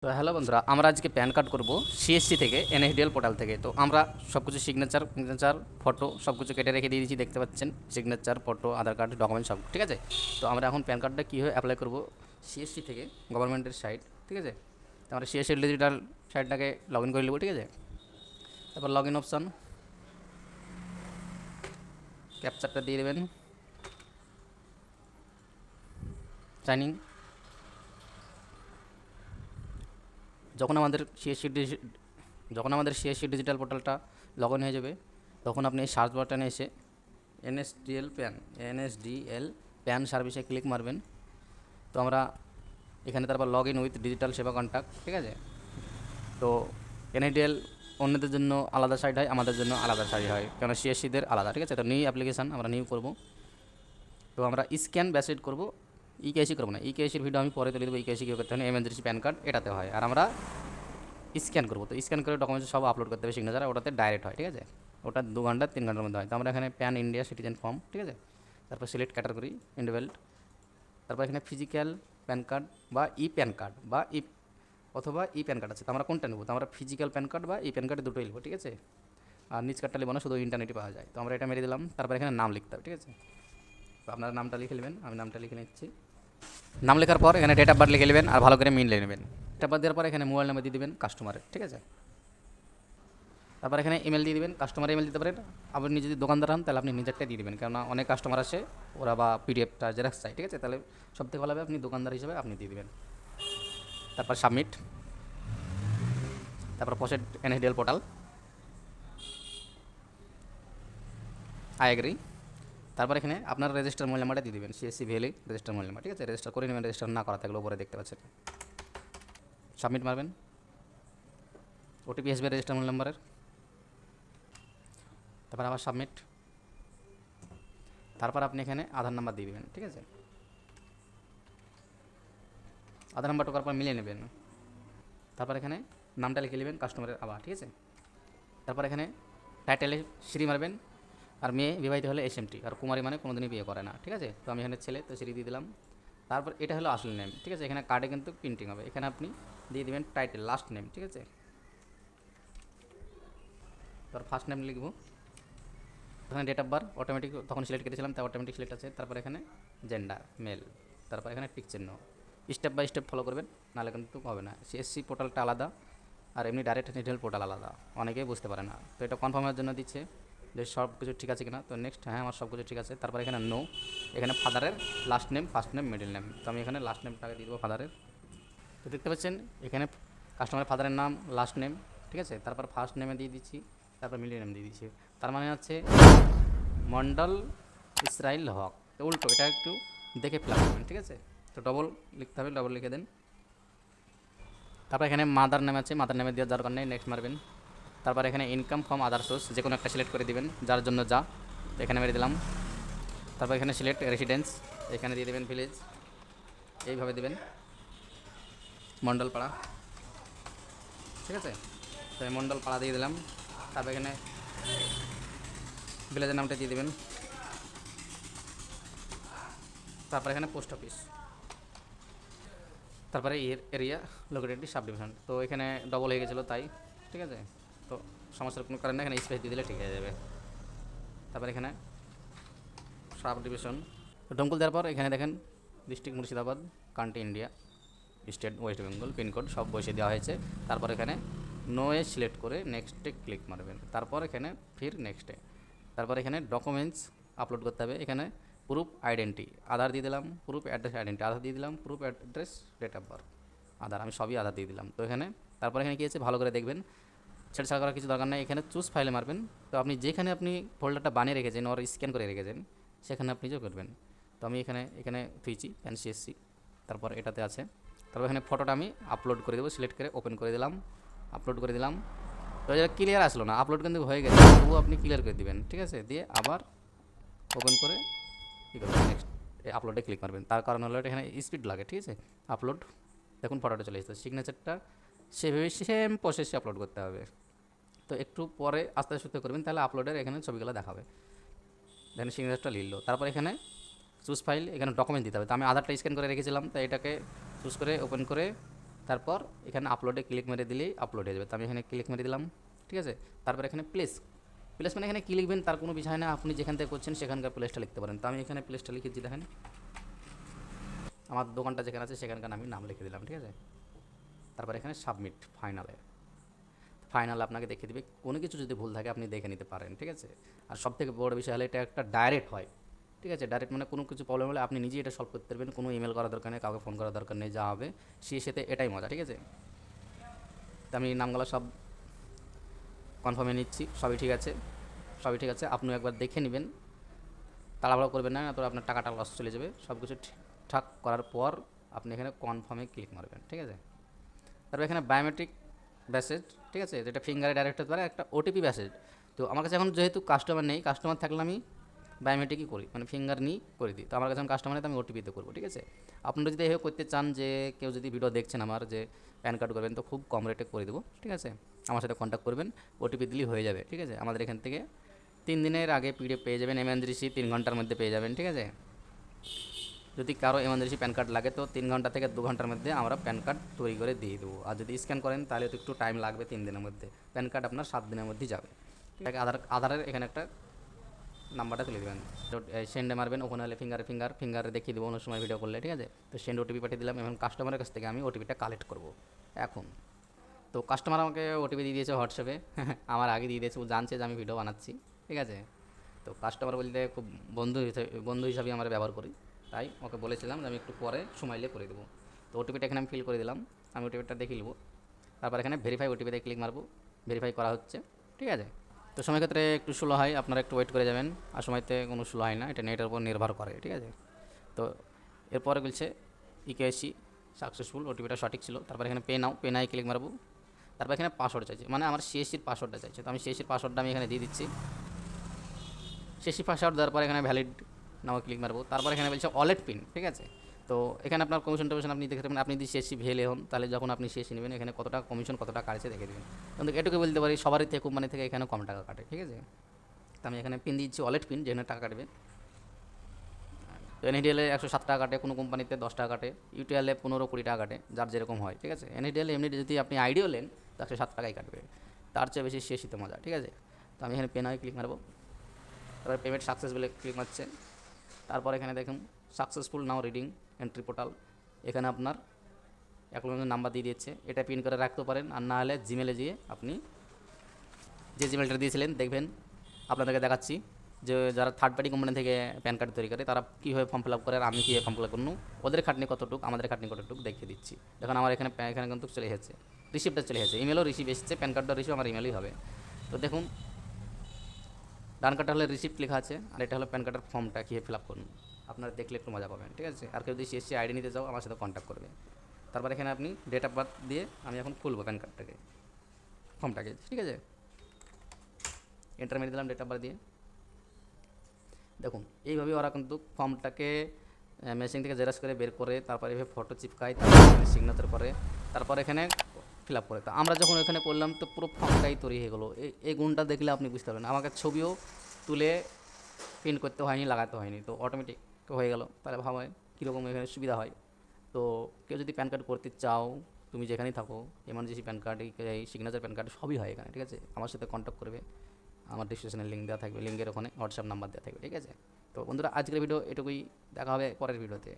তো হ্যালো বন্ধুরা, আমরা আজকে প্যান কার্ড করব সিএসসি থেকে, এনএসডিএল পোর্টাল থেকে। তো আমরা সব কিছু সিগনেচার ফটো সব কিছু কেটে রেখে দিয়ে দিয়েছি, দেখতে পাচ্ছেন সিগনেচার ফটো আধার কার্ড ডকুমেন্ট সব ঠিক আছে। তো আমরা এখন প্যান কার্ডটা কীভাবে অ্যাপ্লাই করব সিএসসি থেকে, গভর্নমেন্টের সাইট ঠিক আছে। তো আমরা সিএসসি ডিজিটাল সাইটটাকে লগ ইন করে নেবো ঠিক আছে। তারপর লগ ইন অপশান, ক্যাপচারটা দিয়ে দেবেন, সাইনিং। যখন আমাদের সিএসসি যখন আমাদের সিএসসি ডিজিটাল পোর্টালটা লগ ইন হয়ে যাবে, তখন আপনি এই সার্চ বাটনে এসে এনএসডিএল প্যান, এনএসডিএল প্যান সার্ভিসে ক্লিক মারবেন। তো আমরা এখানে তারপর লগ ইন উইথ ডিজিটাল সেবা কন্ট্যাক্ট ঠিক আছে। তো এনএসডিএল অন্যদের জন্য আলাদা সাইট হয়, আমাদের জন্য আলাদা সাইট হয়, কেন সিএসসিদের আলাদা ঠিক আছে। তো নিউ অ্যাপ্লিকেশান আমরা নিউ করব। তো আমরা স্ক্যান ব্যাসেট করব, ইকেআইসি করবো না। ইকেআইসির ভিডিও আমি পরে তুলে দেবো, ইকেআইসি কী করতে হয়, এমার্জেন্সি প্যান কার্ড এটাতে হয়। আর আমরা স্ক্যান করবো, তো স্ক্যান করে ডকুমেন্টস সব আপলোড করতে হবে, সিগনেচার ওটাতে ডাইরেক্ট হয় ঠিক আছে। ওটা 2 ঘন্টা 3 ঘন্টার মধ্যে হয়। তো আমরা এখানে প্যান ইন্ডিয়া সিটিজেন ফর্ম ঠিক আছে। তারপর সিলেক্ট ক্যাটাগরি ইন্ডিভিজুয়াল, তারপর এখানে ফিজিক্যাল প্যান কার্ড বা ই প্যান কার্ড বা অথবা ই প্যান কার্ড আছে, তো আমরা কোনটা নেবো? তো আমরা ফিজিক্যাল প্যান কার্ড বা ই প্যান কার্ড দুটোই নেবো ঠিক আছে। আর নিচ কার্ডটা নেবো না, শুধু ইন্টারনেটে পাওয়া যায়। তো আমরা এটা মেরে দিলাম। তারপর এখানে নাম লিখতে হবে ঠিক আছে। তো আপনারা নামটা লিখে নেবেন, আমি নামটা লিখে নিচ্ছি। নাম লেখার পর এখানে ডেট অফ বার্থ লিখে নেবেন আর ভালো করে মিল নেবেন। ডেট অফ বার্থ দেওয়ার পর এখানে মোবাইল নাম্বার দিয়ে দেবেন কাস্টমারের ঠিক আছে। তারপর এখানে ইমেল দিয়ে দেবেন, কাস্টমার ইমেল দিতে পারেন। আপনি যদি দোকানদার হন তাহলে আপনি নিজেরটাই দিয়ে দেবেন, কেননা অনেক কাস্টমার আসে ওরা বা পিডিএফটা জেরক্স চাই ঠিক আছে। তাহলে সবথেকে ভালো হবে আপনি দোকানদার হিসেবে আপনি দিয়ে দেবেন। তারপর সাবমিট, তারপর proceed NSDL portal, I agree. তারপর এখানে আপনার রেজিস্টার মোবাইল নাম্বারটা দিয়ে দেবেন, CSC valley register mobile number ঠিক আছে। রেজিস্টার করে নেবেন, রেজিস্টার না করা থাকলে উপরে দেখতে পাচ্ছেন। সাবমিট মারবেন, ওটিপি আসবে রেজিস্টার মোবাইল নাম্বারের। তারপর আবার সাবমিট। তারপর আপনি এখানে আধার নাম্বার দিয়ে দেবেন ঠিক আছে। আধার নাম্বার টোকার পর মিলিয়ে নেবেন। তারপর এখানে নামটা লিখে নেবেন কাস্টমারের আবার ঠিক আছে। তারপর এখানে টাইটেলে শ্রী মারবেন, আর মেয়ে বিবাহিত হলে এসএমটি, আর কুমারী মানে কোনোদিনই বিয়ে করে না ঠিক আছে। তো আমি এখানে ছেলে, তো শ্রী দিয়ে দিলাম। তারপর এটা হলো আসল নেম ঠিক আছে। এখানে কার্ডে কিন্তু প্রিন্টিং হবে, এখানে আপনি দিয়ে দেবেন টাইটেল লাস্ট নেম ঠিক আছে। তারপর ফার্স্ট নেম লিখবো। এখানে ডেট অফ বার্থ অটোমেটিক তখন সিলেক্ট করেছিলাম, তাই অটোমেটিক সিলেক্ট আছে। তারপর এখানে জেন্ডার মেল, তারপর এখানে টিক চিহ্ন। স্টেপ বাই স্টেপ ফলো করবেন, নাহলে কিন্তু হবে না। সিএসসি পোর্টালটা আলাদা আর এমনি ডাইরেক্ট ডিটেল পোর্টাল আলাদা, অনেকেই বুঝতে পারে না। তো এটা কনফার্মের জন্য দিচ্ছে যে সব কিছু ঠিক আছে কিনা। তো নেক্সট, হ্যাঁ আমার সব কিছু ঠিক আছে। তারপর এখানে নো, এখানে ফাদারের last name, first name, middle name. তো আমি এখানে লাস্ট নেমটাকে দিয়ে দেবো ফাদারের। তো দেখতে পাচ্ছেন এখানে কাস্টমারের ফাদারের নাম, লাস্ট নেম ঠিক আছে। তারপর ফার্স্ট নেমে দিয়ে দিচ্ছি, তারপর মিডল নেম দিয়ে দিচ্ছি। তার মানে হচ্ছে মন্ডল ইসরাইল হক। তো উল্টো, এটা একটু দেখে ফিল আপ করবেন ঠিক আছে। তো ডবল লিখতে হবে, ডবল লিখে দেন। তারপর এখানে মাদার নেম আছে, মাদার নেমে দেওয়ার দরকার নেই, নেক্সট মারবেন। তারপর এখানে ইনকাম ফ্রম আদার সোর্স, যে কোনো একটা সিলেক্ট করে দিবেন, যার জন্য যা। তো এখানে মেরে দিলাম। তারপর এখানে সিলেক্ট রেসিডেন্স, এখানে দিয়ে দেবেন ভিলেজ, এইভাবে দেবেন মন্ডল পাড়া ঠিক আছে। তো এই মন্ডল পাড়া দিয়ে দিলাম। তারপর এখানে ভিলেজের নামটা দিয়ে দেবেন। তারপর এখানে পোস্ট অফিস, তারপরে এরিয়া লোকেটেড সাব ডিভিশন। তো এখানে ডবল হয়ে গেছিলো তাই ঠিক আছে। তো সমস্যার কোনো কারণে এখানে স্পেস দিয়ে দিলে ঠিক হয়ে যাবে। তারপর এখানে সাব ডিভিশন ডঙ্কুল দেওয়ার পর এখানে দেখেন district Murshidabad, country India, state West Bengal, pincode সব বসে দেওয়া হয়েছে। তারপর এখানে নোয়ে সিলেক্ট করে নেক্সটে ক্লিক মারবেন। তারপর এখানে ফির নেক্সটে। তারপর এখানে ডকুমেন্টস আপলোড করতে হবে। এখানে প্রুফ আইডেন্টি, আধার দিয়ে দিলাম, প্রুফ অ্যাড্রেস আইডেন্টি আধার দিয়ে দিলাম, proof address date of birth Aadhaar, আমি সবই আধার দিয়ে দিলাম। তো এখানে তারপর এখানে কী আছে ভালো করে দেখবেন, ছেড়ছাড় করার কিছু দরকার নেই। এখানে চুজ ফাইলে মারবেন। তো আপনি যেখানে আপনি ফোল্ডারটা বানিয়ে রেখেছেন ওর স্ক্যান করে রেখেছেন, সেখানে আপনি যে করবেন। তো আমি এখানে এখানে থুইছি এনসিএসসি, তারপর এটাতে আছে। তারপর এখানে ফটোটা আমি আপলোড করে দেবো, সিলেক্ট করে ওপেন করে দিলাম, আপলোড করে দিলাম। তো এটা ক্লিয়ার আসলো না, আপলোড কিন্তু হয়ে গেছে, তবুও আপনি ক্লিয়ার করে দেবেন ঠিক আছে। দিয়ে আবার ওপেন করে কী করবেন, নেক্সট এই আপলোডে ক্লিক মারবেন। তার কারণ হলো এখানে স্পিড লাগে ঠিক আছে। আপলোড, দেখুন ফটোটা চলে এসেছে, সিগনেচারটা সেভাবে সেম প্রসেসে আপলোড করতে হবে। তো একটু পরে আস্তে আস্তে করবেন, তাহলে আপলোডের এখানে ছবিগুলো দেখাবে। দেখেন সিগনেচারটা লিখলো। তারপর এখানে চুজ ফাইল, এখানে ডকুমেন্ট দিতে হবে। তো আমি আধারটা স্ক্যান করে রেখেছিলাম, তাই এটাকে চুজ করে ওপেন করে তারপর এখানে আপলোডে ক্লিক মেরে দিলেই আপলোড হয়ে যাবে। তো আমি এখানে ক্লিক মেরে দিলাম, ঠিক আছে। তারপর এখানে প্লেস, প্লেস মানে এখানে কী লিখবেন তার কোনো বিষয় না, আপনি যেখান থেকে করছেন সেখানকার প্লেসটা লিখতে পারেন। তো আমি এখানে প্লেসটা লিখেছি, দেখেন আমার দোকানটা যেখানে আছে সেখানকার আমি নাম লিখে দিলাম, ঠিক আছে। তারপর এখানে সাবমিট, ফাইনাল আপনাকে দেখিয়ে দেবে। কোনো কিছু যদি ভুল থাকে আপনি দেখে নিতে পারেন, ঠিক আছে। আর সব থেকে বড় বিষয় হলো এটা একটা ডাইরেক্ট হয়, ঠিক আছে। ডাইরেক্ট মানে কোনো কিছু প্রবলেম হলে আপনি নিজেই এটা সলভ করতে পারবেন, কোনো ইমেল করার দরকার নেই, কাউকে ফোন করার দরকার নেই, যা হবে সে সাথে এটাই মজা, ঠিক আছে। তো আমি নামগুলো সব কনফার্মে নিচ্ছি, সবই ঠিক আছে, সবই ঠিক আছে। আপনিও একবার দেখে নেবেন, তাড়াহুড়ো করবেন না, তো আপনার টাকাটা লস চলে যাবে। সব কিছু ঠিকঠাক করার পর আপনি এখানে কনফার্মে ক্লিক মারবেন, ঠিক আছে। তারপর এখানে বায়োমেট্রিক মেসেজ, ঠিক আছে, যেটা ফিঙ্গারে ডাইরেক্ট হতে পারে, একটা ওটিপি মেসেজ। তো আমার কাছে এখন যেহেতু কাস্টমার নেই, কাস্টমার থাকলে আমি বায়োমেট্রিকই করি, মানে ফিঙ্গার নিই করে দিই। তো আমার কাছে এখন কাস্টমার নেই, তো আমি ওটিপিতে করবো, ঠিক আছে। আপনারা যদি এভাবে করতে চান, যে কেউ যদি ভিডিও দেখছেন আমার, যে প্যান কার্ড করবেন, তো খুব কম রেটে করে দেবো, ঠিক আছে। আমার সাথে কন্ট্যাক্ট করবেন, ওটিপি দিলেই হয়ে যাবে, ঠিক আছে। আমাদের এখান থেকে 3 দিনের আগে পিডিএফ পেয়ে যাবেন, এমার্জেন্সি 3 ঘন্টার মধ্যে পেয়ে যাবেন, ঠিক আছে। যদি কারো এমার্জেন্সি প্যান কার্ড লাগে তো 3 ঘন্টা থেকে 2 ঘন্টার মধ্যে আমরা প্যান কার্ড তৈরি করে দিয়ে দেবো। আর যদি স্ক্যান করেন তাহলে তো একটু টাইম লাগবে, 3 দিনের মধ্যে। প্যান কার্ড আপনার 7 দিনের মধ্যেই যাবে, ঠিক আছে। আধারের এখানে একটা নাম্বারটা তুলে দেবেন, সেন্ডে মারবেন, ওখানে হলে ফিঙ্গার দেখিয়ে দেবো অন্য সময় ভিডিও করলে, ঠিক আছে। তো সেন্ড ওটিপি পাঠিয়ে দিলাম, এবং কাস্টমারের কাছ থেকে আমি ওটিপিটা কালেক্ট করবো এখন। তো কাস্টমার আমাকে ওটিপি দিয়ে দিয়েছে হোয়াটসঅ্যাপে, আমার আগে দিয়ে দিয়েছে, ও জানছে যে আমি ভিডিও বানাচ্ছি, ঠিক আছে। তো কাস্টমার বলতে খুব বন্ধু হিসাবে আমরা ব্যবহার করি, তাই ওকে বলেছিলাম যে আমি একটু পরে সময় নিয়ে করে দেবো। তো ওটিপিটা এখানে আমি ফিল করে দিলাম, আমি ওটিপিটা দেখে নেবো। তারপর এখানে ভেরিফাই ওটিপিতে ক্লিক মারবো, ভেরিফাই করা হচ্ছে, ঠিক আছে। তো সময় ক্ষেত্রে একটু স্লো হয়, আপনারা একটু ওয়েট করে যাবেন। আর সময়তে কোনো স্লো হয় না, এটা নেটের উপর নির্ভর করে, ঠিক আছে। তো এরপরে বলছে ইকেএসি সাকসেসফুল, ওটিপিটা সঠিক ছিল। তারপর এখানে পে নাও ক্লিক মারবো। তারপর এখানে পাসওয়ার্ড চাইছে, মানে আমার সিএসসির পাসওয়ার্ডটা চাইছে। তো আমি সিএসসির পাসওয়ার্ডটা আমি এখানে দিয়ে দিচ্ছি। সিএসসি পাসওয়ার্ড দেওয়ার পর এখানে ভ্যালিড নাও ক্লিক মারবো। তারপর এখানে বলছে ওয়ালেট পিন, ঠিক আছে। তো এখানে আপনার কমিশন টমিশন আপনি দেখতে পাবেন, আপনি যদি সিএসসি ভেলে হন তাহলে যখন আপনি সিএসসি নেবেন এখানে কত টাকা কমিশন, কত টাকা কাটছে দেখে দেবেন। কিন্তু এটুকু বলতে পারি সবারই থেকে কোম্পানি থেকে এখানে কম টাকা কাটে, ঠিক আছে। তো আমি এখানে পিন দিচ্ছি ওয়ালেট পিন, যেখানে টাকা কাটবে। তো এনএডিএলে 107 টাকা কাটে, কোনো কোম্পানিতে 10 টাকা কাটে, ইউটিএলে 15-20 টাকা কাটে, যার যেরকম হয়, ঠিক আছে। এনএডিএলে এমনি যদি আপনি আইডিও নেন তো 107 টাকাই কাটবে, তার চেয়ে বেশি সিএসসিতে মজা, ঠিক আছে। তো আমি এখানে পে নাও ক্লিক মারবো। তারপর পেমেন্ট সাকসেস বলে ক্লিক মারছে। তারপর এখানে দেখুন সাকসেসফুল নাও রিডিং এন্ট্রি পোর্টাল, এখানে আপনার অ্যাকাউন্টের নাম্বার দিয়ে দিচ্ছে, এটা পিন করে রাখতে পারেন। আর না হলে জিমেলে গিয়ে আপনি যে জিমেলটা দিয়েছিলেন দেখবেন, আপনাদেরকে দেখাচ্ছি যে যারা থার্ড পার্টি কোম্পানি থেকে প্যান কার্ড তৈরি করে তারা কীভাবে ফর্ম ফিল আপ করে, আর আমি কীভাবে ফর্ম ফিল আপ করুন, ওদের খাটনি কতটুকু আমাদের খাটনি কতটুকু দেখিয়ে দিচ্ছি। দেখুন আমার এখানে কিন্তু চলে এসেছে, রিসিপ্টটা চলে এসেছে, ইমেলও রিসিভ এসেছে, প্যান কার্ডটা রিসিভ আমার ইমেলই হবে। তো দেখুন ডান কার্ডটা হলে রিসিপ্ট লেখা আছে, আর এটা হলো প্যান কার্ডের ফর্মটা কীভাবে ফিল আপ করুন, আপনারা দেখলে একটু মজা পাবেন, ঠিক আছে। আর কেউ যদি সিএসসি আইডি নিতে চাও আমার সাথে কন্ট্যাক্ট করবে। তারপর এখানে আপনি ডেট অফ বার্থ দিয়ে আমি এখন খুলবো প্যান কার্ডটাকে, ফর্মটাকে, ঠিক আছে। এন্টার মেরে দিলাম ডেট অফ বার্থ দিয়ে। দেখুন এইভাবে ওরা কিন্তু ফর্মটাকে মেশিন থেকে জেরক্স করে বের করে, তারপরে এভাবে ফটো চিপকায়, তারপরে সিগনেচার করে, তারপর এখানে ফিল আপ করে। তো আমরা যখন এখানে করলাম তো পুরো ফর্মটাই তৈরি হয়ে গেলো। এই গুণটা দেখলে আপনি বুঝতে পারবেন, আমাকে ছবিও তুলে প্রিন্ট করতে হয়নি, লাগাতে হয়নি, তো অটোমেটিক হয়ে গেল। তাহলে ভাবায় কীরকম এখানে সুবিধা হয়। তো কেউ যদি প্যান কার্ড করতে চাও, তুমি যেখানেই থাকো, এমার্জেন্সি প্যান কার্ড, এই সিগনেচার প্যান কার্ড সবই হয় এখানে, ঠিক আছে। আমার সাথে কন্ট্যাক্ট করবে, আমার ডিসক্রিপশনে লিঙ্ক দেওয়া থাকবে, লিঙ্কের ওখানে হোয়াটসঅ্যাপ নাম্বার দেওয়া থাকবে, ঠিক আছে। তো বন্ধুরা আজকের ভিডিও এটুকুই, দেখা হবে পরের ভিডিওতে।